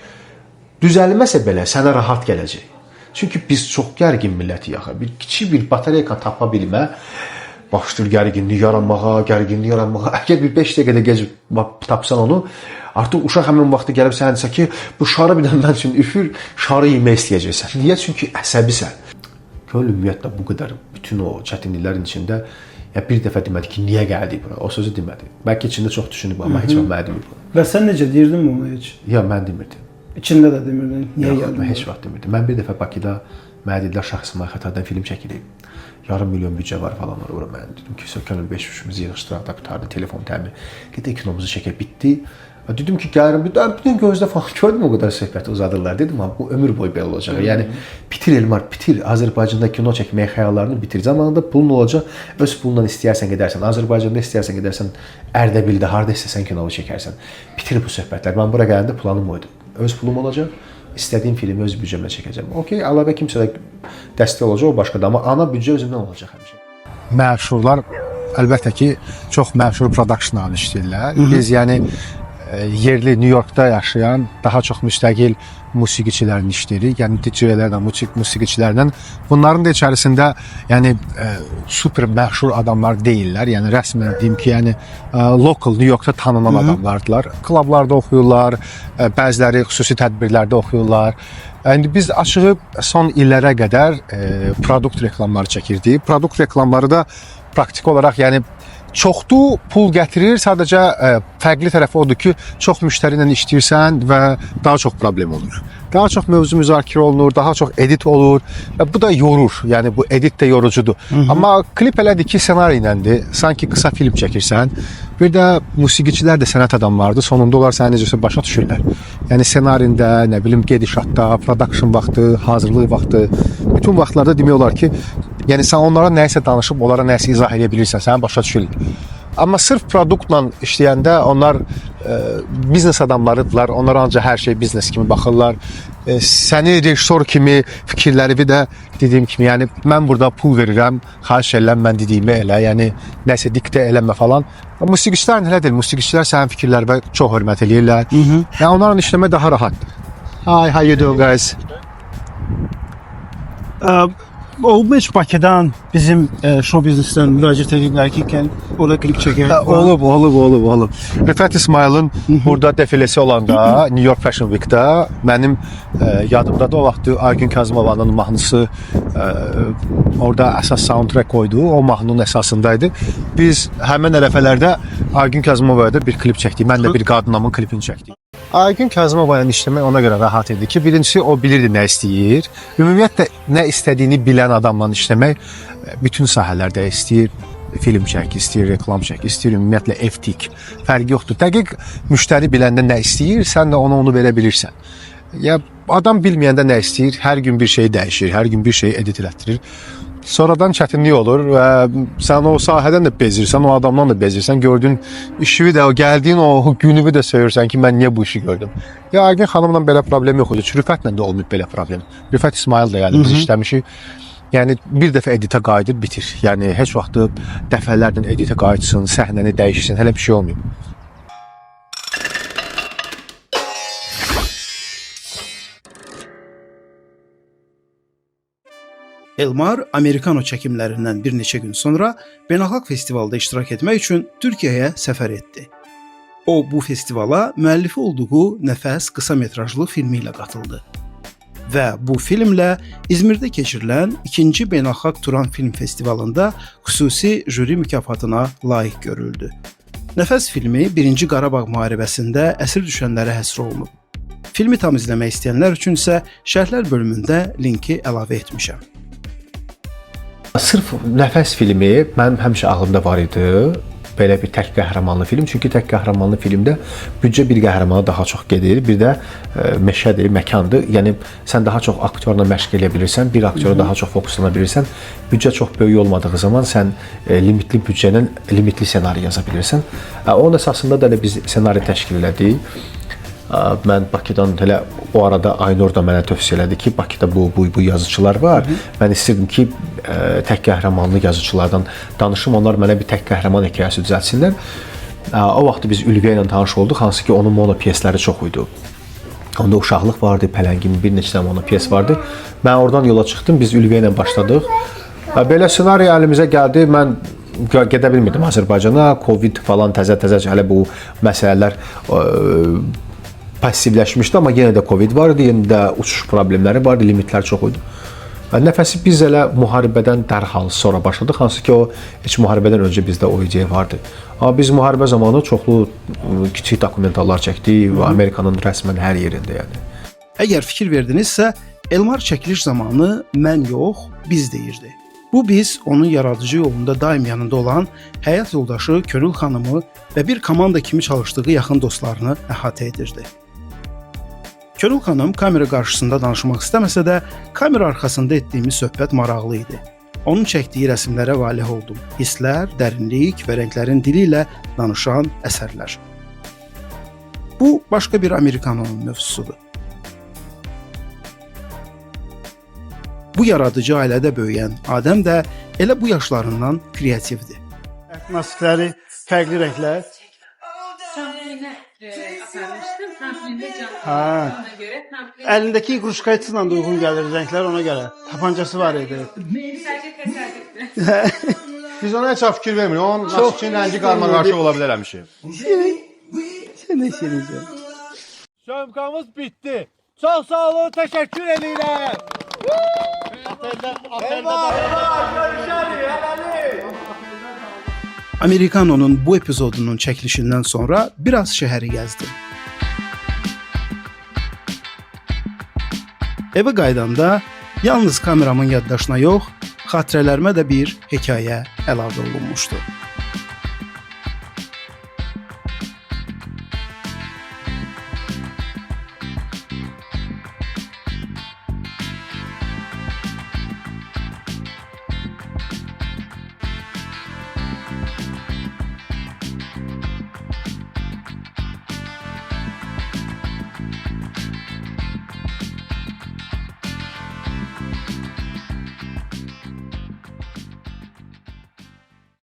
Düzəlməsə belə sənə rahat gələcək. Çünki biz çox gərgin millətiyik axı. Bir kiçik bir batareyka tapa bilmə başlayır gərginlik yaranmağa. Əgər bir 5 dəqiqədə gec tapsan onu, artıq uşaq həmin vaxtı gəlib sənə desə ki, bu şarı bir dənə mən üçün üfür, şarı yemək istəyəcəksən. Niyə? Çünki əsəbisən. Könül ümumiyyətlə bu qədər bütün o çətinliklərin içində bir dəfə demədi ki, niyə gəldik bura? O sözü demədi. Bəlkə içində çox düşünüb, amma heç vaxt mənə demir. Və sən necə deyirdin bunu heç? Ya mən demirdim. İçində də demirdin. Niyə gəldin? Mən heç vaxt demirdim. Mən bir dəfə Bakıda mənə dedilər şəxsi xətadan film çəkilib. Yarım milyon büdcə var falan var ora. Mən dedim ki, Könül 5-3-ümüzü yığışdıraq da qutardı, telefon təmin. Gedək kinomuzu çəkib bitdi. Dedim ki, gəlirim, bir dənə gözdə falan gördüm o qədər söhbəti uzadırlar. Dedim, bu ömür boyu belə olacaq. Yəni, bitir Elmar, bitir. Azərbaycanda kino çəkməyə xəyallarını bitir. Zamanında pulun olacaq, öz pulundan istəyərsən gedərsən. Azərbaycanda istəyərsən gedərsən, Ərdəbildə, harada istəsən kinovu çəkərsən. Bitir bu söhbətlər. Mən bura gələndə planım oydu. Öz pulum olacaq, istədiyim filmi öz büdcəmlə çəkəcəm. Okey, əlavə kimsə də dəstək olacaq, o başqadır. Amma ana büdcə özündən olacaq həmişə. Məşhurlar, əlbəttə ki, çox məşhur production-la işləyirlər. Biz, yəni, yerli New Yorkda yaşayan daha çox müstəqil musiqiçilərin işləyirik. Yəni DJ-lərlə, musiqiçilərlə. Bunların da içərisində yəni super məşhur adamlar deyillər. Yəni rəsmən deyim ki, yəni local New Yorkda tanınan adamlardılar. Klublarda oxuyurlar, bəziləri xüsusi tədbirlərdə oxuyurlar. Yəni biz açığı son illərə qədər produkt reklamları çəkirdik. Produkt reklamları da praktik olaraq yəni çoxlu pul gətirir, sadəcə fərqli tərəfi odur ki, çox müştəri ilə işləyirsən və daha çox problem olur. Daha çox mövzu müzakirə olunur, daha çox edit olur və bu da yorur. Yəni bu edit də yorucudur. Amma klip elədir ki, ssenari iləndir. Sanki qısa film çəkirsən. Bir də musiqiçilər də sənət adamlardır. Sonunda onlar səni necəsə başa düşürlər. Yəni ssenarində, nə bilim, gedişatda, production vaxtı, hazırlıq vaxtı, bütün vaxtlarda demək olar ki, yəni sən onlara nəyisə danışıb, onlara nəyisə izah edə bilirsən, səni başa düşürlər. Amma sırf produktla işləyəndə onlar biznes adamlarıdırlar. Onlar ancaq hər şey biznes kimi baxırlar. Səni rejissor kimi fikirləri də dediyim kimi, yəni mən burada pul verirəm, xahiş edirəm mən dediyimi elə, yəni nəsə diktə eləmə falan. Musiqiçilər elə deyil. Musiqiçilər sənin fikirlərinə çox hörmət eləyirlər. Yəni onlarla işləmək daha rahatdır. Hi, how you doing guys? Olub heç Bakıdan bizim show biznesdən müraciət ediblər ki, orada klip çəkək. Olub. Rifət İsmailin burada defilesi olanda New York Fashion Week-də mənim yadımda da o vaxtı Aygün Kazımovanın mahnısı orada əsas soundtrack koydu. O mahnının əsasındaydı. Biz həmin ərəfələrdə Aygün Kazımovaya da bir klip çəkdik. Mən də bir qadınamın klipini çəkdik. Aygün Kazımova ilə işləmək ona görə rahat idi ki, birincisi o bilirdi nə istəyir. Ümumiyyətlə nə istədiyini bilən adamla işləmək bütün sahələrdə istəyir. Film çək, istəyir reklam çək, istəyir ümumiyyətlə FTIK. Fərqi yoxdur. Dəqiq müştəri biləndə nə istəyir, sən də ona onu verə bilirsən. Ya adam bilməyəndə nə istəyir, hər gün bir şey dəyişir, hər gün bir şey edit elətdirir. Sonradan çətinlik olur və sən o sahədən də bezirsən, o adamdan da bezirsən. Gördüyün işi də, o gəldiyin o günü də söyürsən ki, mən niyə bu işi gördüm. Ya Aygün xanımla belə problem yox idi. Rüfətlə də olmayıb belə problem. Rüfət İsmail də yəni biz işləmişik. Yəni bir dəfə editə qayıdır, bitir. Yəni heç vaxtı dəfələrlə editə qayıtsın, səhnəni dəyişsin, hələ bir şey olmayıb. Elmar Amerikano çəkimlərindən bir neçə gün sonra beynəlxalq festivalda iştirak etmək üçün Türkiyəyə səfər etdi. O bu festivala müəllifi olduğu Nəfəs qısa metrajlı filmi ilə qatıldı və bu filmlə İzmirdə keçirilən 2-ci beynəlxalq Turan Film Festivalında xüsusi jüri mükafatına layiq görüldü. Nəfəs filmi 1-ci Qarabağ müharibəsində əsir düşənlərə həsr olunub. Filmi tam izləmək istəyənlər üçün isə şərhlər bölümündə linki əlavə etmişəm. Sırf Nəfəs filmi mənim həmişə ağlımda var idi. Belə bir tək qəhrəmanlı film. Çünki tək qəhrəmanlı filmdə büdcə bir qəhrəmana daha çox gedir. Bir də meşədir, məkandır. Yəni sən daha çox aktyorla məşq edə bilirsən, bir aktyora daha çox fokuslana bilirsən. Büdcə çox böyük olmadığı zaman sən limitli büdcə ilə limitli ssenari yaza bilirsən. Onun əsasında da biz ssenari təşkil elədik. Mən Bakıdan elə o arada Aynur da mənə tövsiyə elədi ki, Bakıda bu yazıçılar var. Mən istəyirdim ki, tək qəhrəmanlı yazıçılardan danışım, onlar mənə bir tək qəhrəman hekayəsi düzəltsinlər. O vaxt biz Ülviyə ilə tanış olduq, hansı ki onun mono pyesləri çox idi. Onda Uşaqlıq vardı, Pələngimin bir neçə mono pyes vardı. Mən oradan yola çıxdım, biz Ülviyə ilə başladıq. Belə ssenari əlimizə gəldi, mən gedə bilmirdim Azərbaycana, Covid falan təzə hələ bu məsələlər passivləşmişdi, amma yenə də Covid vardı, yenə də uçuş problemləri vardı, limitlər çox idi. Nəfəsi biz elə müharibədən dərhal sonra başladıq, hansı ki o heç müharibədən öncə bizdə o ideya vardı. Amma biz müharibə zamanı çoxlu kiçik dokumentallar çəkdik və Amerikanın rəsmən hər yerində yəni. Əgər fikir verdinizsə, Elmar çəkiliş zamanı mən yox, biz deyirdi. Bu biz onun yaradıcı yolunda daim yanında olan həyat yoldaşı Könül xanımı və bir komanda kimi çalışdığı yaxın dostlarını əhatə edirdi. Könül xanım kamera qarşısında danışmaq istəməsə də, kamera arxasında etdiyimiz söhbət maraqlı idi. Onun çəkdiyi rəsmlərə valeh oldum. Hisslər, dərinlik və rənglərin dili ilə danışan əsərlər. Bu başqa bir Amerikanonun mövzusudur. Bu yaradıcı ailədə böyüyən Adəm də elə bu yaşlarından kreativdir. Maskləri, fərqli rənglər. Aparmışdım, tramplində canlı. Ha. Ona görə tramplin. Əlindəki qruşkayçıyla da uyğun gəlir rənglər ona görə. Tapancası var idi. Sadəcə təsadüfdür. Biz ona heç fikir vermirik. Onun maskinin rəngi qarma-qarşı ola bilər həmişə. Sən nə şirinsən. Şömkamız bitdi. Çox sağ olun, təşəkkür edirəm. Amerikanonun bu epizodunun çəkilişindən sonra biraz şəhəri gəzdim. Evə qaydanda yalnız kameramın yaddaşına yox, xatirələrimə də bir hekayə əlavə olunmuşdu.